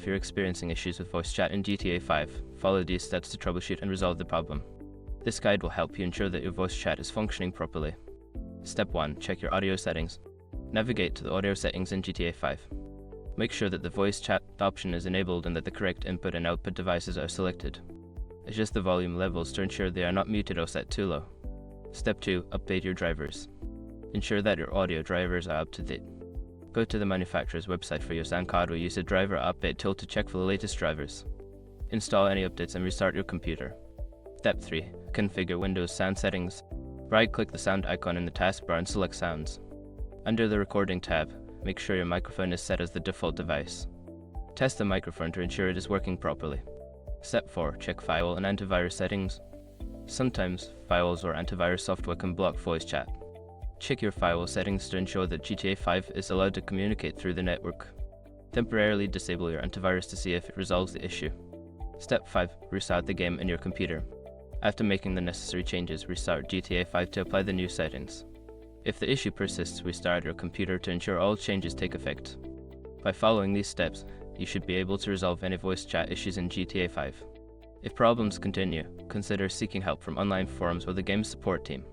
you're experiencing issues with voice chat in GTA 5, follow these steps to troubleshoot and resolve the problem. This guide will help you ensure that your voice chat is functioning properly. Step 1. Check your audio settings. Navigate to the audio settings in GTA 5. Make sure that the voice chat option is enabled and that the correct input and output devices are selected. Adjust the volume levels to ensure they are not muted or set too low. Step 2. Update your drivers. Ensure that your audio drivers are up to date. Go to the manufacturer's website for your sound card or use the driver update tool to check for the latest drivers. Install any updates and restart your computer. Step 3. Configure Windows sound settings. Right-click the sound icon in the taskbar and select Sounds. Under the Recording tab, make sure your microphone is set as the default device. Test the microphone to ensure it is working properly. Step 4. Check firewall and antivirus settings. Sometimes, firewalls or antivirus software can block voice chat. Check your firewall settings to ensure that GTA 5 is allowed to communicate through the network. Temporarily disable your antivirus to see if it resolves the issue. Step 5. Restart the game in your computer. After making the necessary changes, restart GTA 5 to apply the new settings. If the issue persists, restart your computer to ensure all changes take effect. By following these steps, you should be able to resolve any voice chat issues in GTA 5. If problems continue, consider seeking help from online forums or the game's support team.